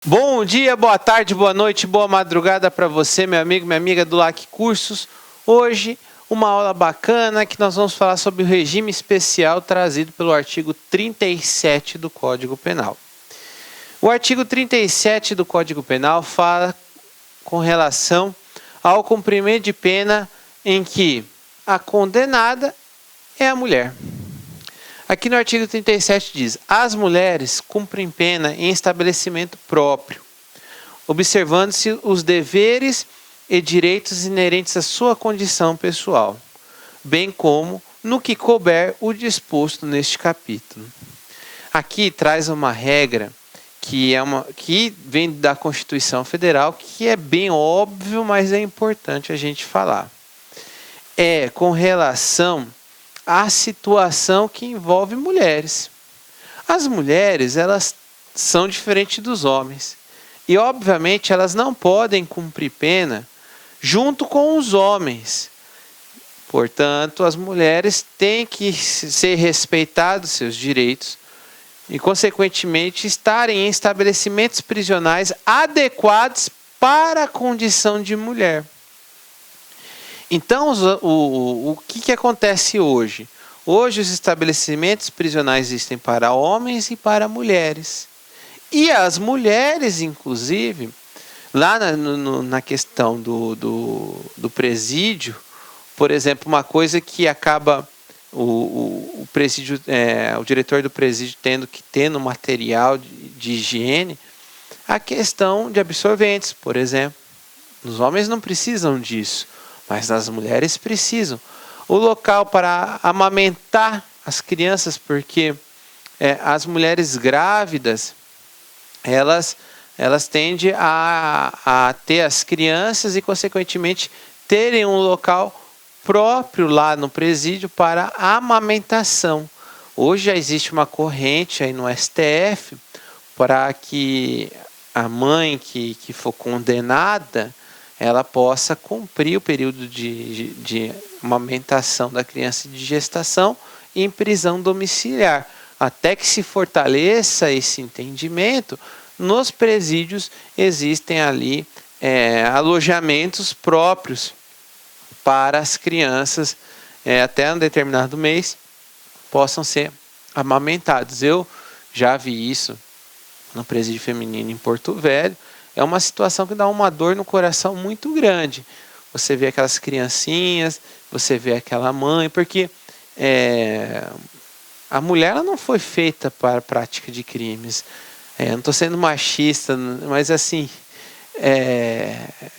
Bom dia, boa tarde, boa noite, boa madrugada para você, meu amigo, minha amiga do LAC Cursos. Hoje, uma aula bacana que nós vamos falar sobre o regime especial trazido pelo artigo 37 do Código Penal. O artigo 37 do Código Penal fala com relação ao cumprimento de pena em que a condenada é a mulher. Aqui no artigo 37 diz: as mulheres cumprem pena em estabelecimento próprio, observando-se os deveres e direitos inerentes à sua condição pessoal, bem como no que couber o disposto neste capítulo. Aqui traz uma regra que vem da Constituição Federal, que é bem óbvio, mas é importante a gente falar. É com relação à situação que envolve mulheres. As mulheres, elas são diferentes dos homens. E, obviamente, elas não podem cumprir pena junto com os homens. Portanto, as mulheres têm que ser respeitados seus direitos e, consequentemente, estarem em estabelecimentos prisionais adequados para a condição de mulher. Então, o que acontece hoje? Hoje, os estabelecimentos prisionais existem para homens e para mulheres. E as mulheres, inclusive, lá na questão do presídio, por exemplo, uma coisa que acaba o presídio, o diretor do presídio tendo material de higiene, a questão de absorventes, por exemplo. Os homens não precisam disso, mas as mulheres precisam. O local para amamentar as crianças, porque as mulheres grávidas, elas tendem a ter as crianças e, consequentemente, terem um local próprio lá no presídio para a amamentação. Hoje já existe uma corrente aí no STF para que a mãe que for condenada, ela possa cumprir o período de amamentação da criança de gestação em prisão domiciliar. Até que se fortaleça esse entendimento, nos presídios existem ali alojamentos próprios para as crianças, até um determinado mês, possam ser amamentados. Eu já vi isso no presídio feminino em Porto Velho. É uma situação que dá uma dor no coração muito grande. Você vê aquelas criancinhas, você vê aquela mãe, porque a mulher ela não foi feita para a prática de crimes. Não estou sendo machista, mas assim,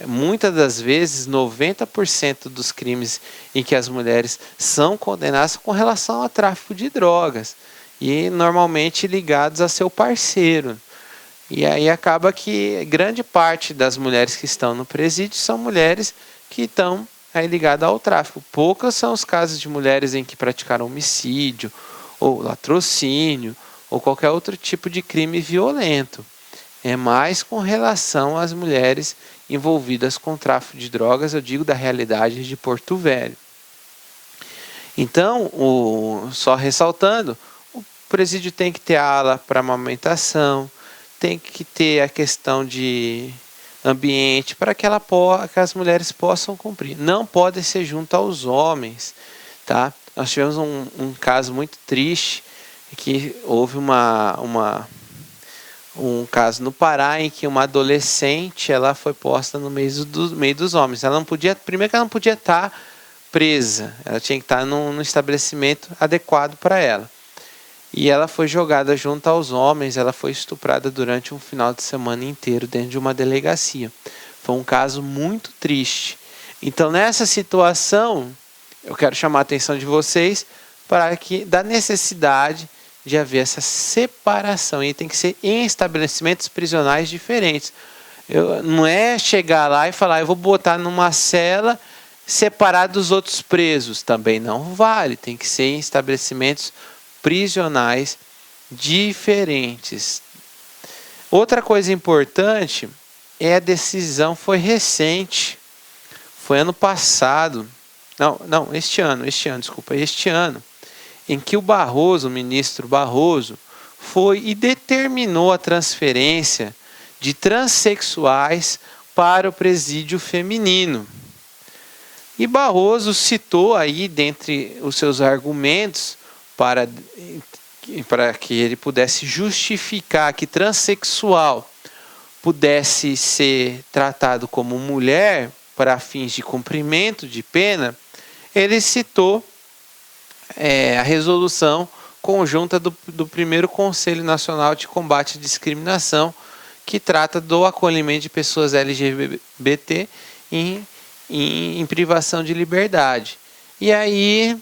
muitas das vezes, 90% dos crimes em que as mulheres são condenadas são com relação ao tráfico de drogas. E normalmente ligados a seu parceiro. E aí acaba que grande parte das mulheres que estão no presídio são mulheres que estão aí ligadas ao tráfico. Poucas são os casos de mulheres em que praticaram homicídio, ou latrocínio, ou qualquer outro tipo de crime violento. É mais com relação às mulheres envolvidas com tráfico de drogas, eu digo da realidade de Porto Velho. Então, só ressaltando, o presídio tem que ter ala para amamentação, tem que ter a questão de ambiente para que as mulheres possam cumprir. Não pode ser junto aos homens, tá? Nós tivemos um caso muito triste, que houve um caso no Pará em que uma adolescente ela foi posta no meio dos homens. Primeiro que ela não podia estar presa, ela tinha que estar num estabelecimento adequado para ela. E ela foi jogada junto aos homens, ela foi estuprada durante um final de semana inteiro dentro de uma delegacia. Foi um caso muito triste. Então, nessa situação, eu quero chamar a atenção de vocês para que da necessidade de haver essa separação. E tem que ser em estabelecimentos prisionais diferentes. Não é chegar lá e falar, eu vou botar numa cela separado dos outros presos. Também não vale. Tem que ser em estabelecimentos prisionais diferentes. Outra coisa importante é a decisão, foi recente, foi ano passado, este ano, em que o ministro Barroso, foi e determinou a transferência de transexuais para o presídio feminino. E Barroso citou aí, dentre os seus argumentos, para que ele pudesse justificar que transexual pudesse ser tratado como mulher para fins de cumprimento de pena, ele citou a resolução conjunta do primeiro Conselho Nacional de Combate à Discriminação, que trata do acolhimento de pessoas LGBT em privação de liberdade. E aí,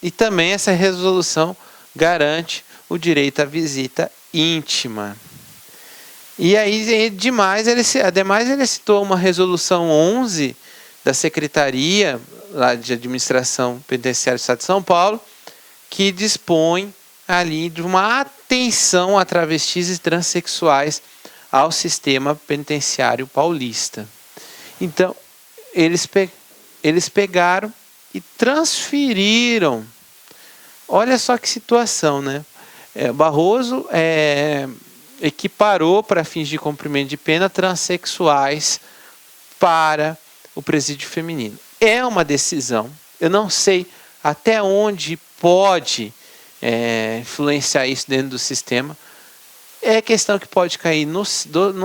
e também essa resolução garante o direito à visita íntima. E aí, ademais, ele citou uma resolução 11 da Secretaria lá de Administração Penitenciária do Estado de São Paulo, que dispõe ali de uma atenção a travestis e transexuais ao sistema penitenciário paulista. Então, eles pegaram e transferiram. Olha só que situação, né? Barroso equiparou para fins de cumprimento de pena transexuais para o presídio feminino. É uma decisão. Eu não sei até onde pode influenciar isso dentro do sistema. É questão que pode cair no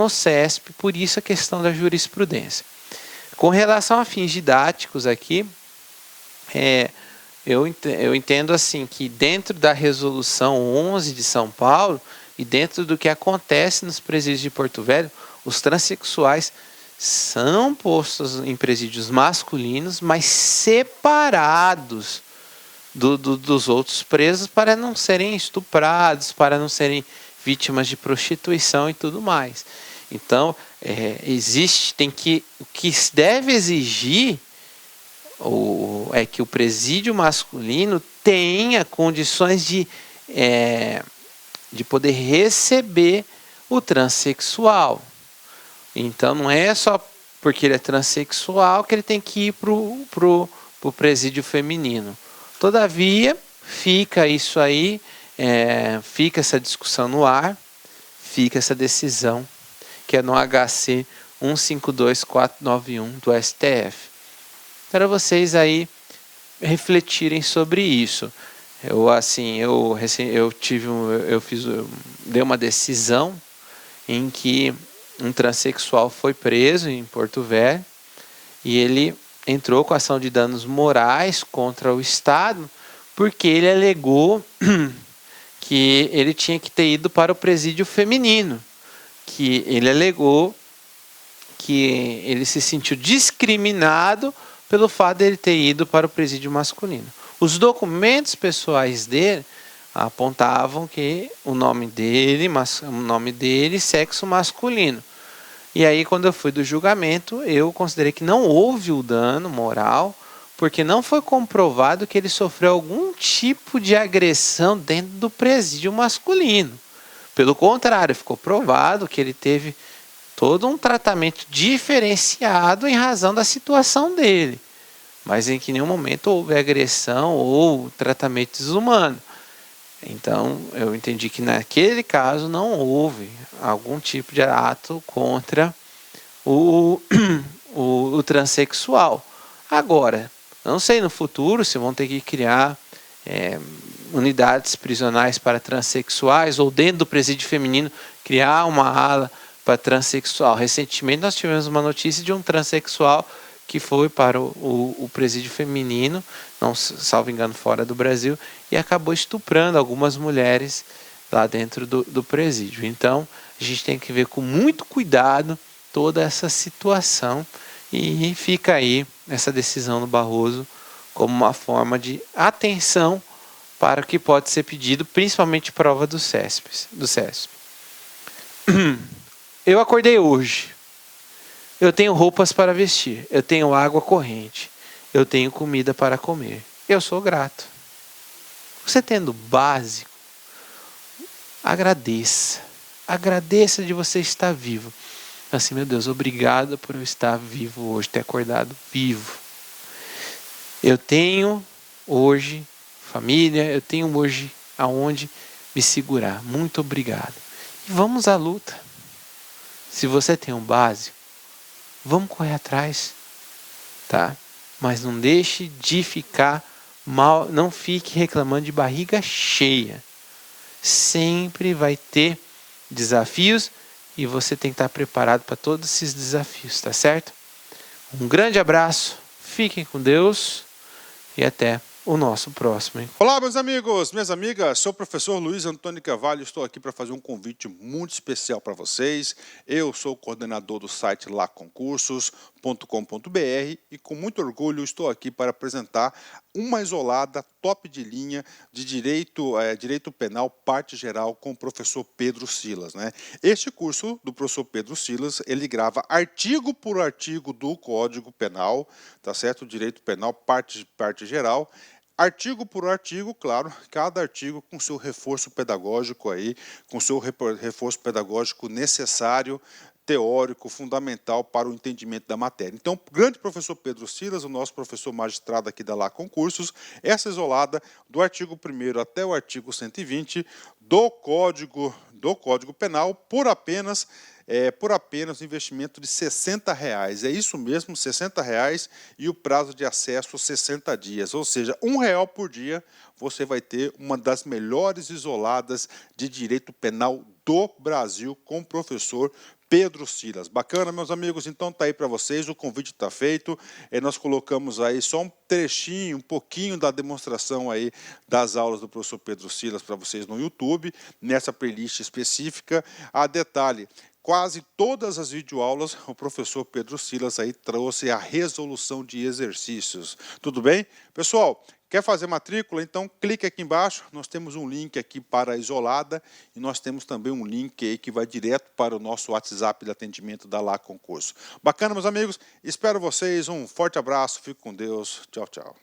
CESP, por isso a questão da jurisprudência. Com relação a fins didáticos aqui, eu entendo assim que dentro da resolução 11 de São Paulo e dentro do que acontece nos presídios de Porto Velho, os transexuais são postos em presídios masculinos, mas separados dos outros presos para não serem estuprados, para não serem vítimas de prostituição e tudo mais. Então, o que se deve exigir é que o presídio masculino tenha condições de poder receber o transexual. Então, não é só porque ele é transexual que ele tem que ir para o presídio feminino. Todavia, fica isso aí, fica essa discussão no ar, fica essa decisão, que é no HC 152491 do STF. Para vocês aí refletirem sobre isso. Dei uma decisão em que um transexual foi preso em Porto Velho e ele entrou com ação de danos morais contra o Estado porque ele alegou que ele tinha que ter ido para o presídio feminino, que ele alegou que ele se sentiu discriminado pelo fato de ele ter ido para o presídio masculino. Os documentos pessoais dele apontavam que o nome dele, sexo masculino. E aí, quando eu fui do julgamento, eu considerei que não houve o dano moral, porque não foi comprovado que ele sofreu algum tipo de agressão dentro do presídio masculino. Pelo contrário, ficou provado que ele teve todo um tratamento diferenciado em razão da situação dele, mas em que nenhum momento houve agressão ou tratamento desumano. Então, eu entendi que naquele caso não houve algum tipo de ato contra o transexual. Agora, não sei no futuro se vão ter que criar unidades prisionais para transexuais ou dentro do presídio feminino criar uma ala para transexual. Recentemente nós tivemos uma notícia de um transexual que foi para o presídio feminino, não salvo engano, fora do Brasil, e acabou estuprando algumas mulheres lá dentro do presídio. Então, a gente tem que ver com muito cuidado toda essa situação e fica aí essa decisão do Barroso como uma forma de atenção para o que pode ser pedido, principalmente prova do CESP. Eu acordei hoje. Eu tenho roupas para vestir, eu tenho água corrente, eu tenho comida para comer. Eu sou grato. Você tendo o básico, agradeça. Agradeça de você estar vivo. Assim, meu Deus, obrigado por eu estar vivo hoje, ter acordado vivo. Eu tenho hoje família, eu tenho hoje aonde me segurar. Muito obrigado. E vamos à luta. Se você tem um básico, vamos correr atrás, tá? Mas não deixe de ficar mal, não fique reclamando de barriga cheia. Sempre vai ter desafios e você tem que estar preparado para todos esses desafios, tá certo? Um grande abraço, fiquem com Deus e até o nosso próximo encontro. Olá, meus amigos, minhas amigas, sou o professor Luiz Antônio Carvalho, estou aqui para fazer um convite muito especial para vocês. Eu sou o coordenador do site laconcursos.com.br e com muito orgulho estou aqui para apresentar uma isolada top de linha de direito penal, parte geral, com o professor Pedro Silas, né? Este curso do professor Pedro Silas, ele grava artigo por artigo do Código Penal, tá certo? Direito penal, parte geral. Artigo por artigo, claro, cada artigo com seu reforço pedagógico aí, com seu reforço pedagógico necessário, teórico, fundamental para o entendimento da matéria. Então, o grande professor Pedro Silas, o nosso professor magistrado aqui da Lá Concursos, essa isolada do artigo 1º até o artigo 120 do Código Penal por apenas um investimento de R$60. É isso mesmo, R$60 e o prazo de acesso 60 dias. Ou seja, R$1 por dia você vai ter uma das melhores isoladas de direito penal do Brasil com o professor Pedro Silas. Bacana, meus amigos? Então tá aí para vocês, o convite está feito. Nós colocamos aí só um trechinho, um pouquinho da demonstração aí das aulas do professor Pedro Silas para vocês no YouTube, nessa playlist específica. Detalhe, quase todas as videoaulas, o professor Pedro Silas aí trouxe a resolução de exercícios. Tudo bem? Pessoal, quer fazer matrícula? Então clique aqui embaixo, nós temos um link aqui para a isolada e nós temos também um link aí que vai direto para o nosso WhatsApp de atendimento da Lá Concurso. Bacana, meus amigos? Espero vocês, um forte abraço, fique com Deus, tchau, tchau.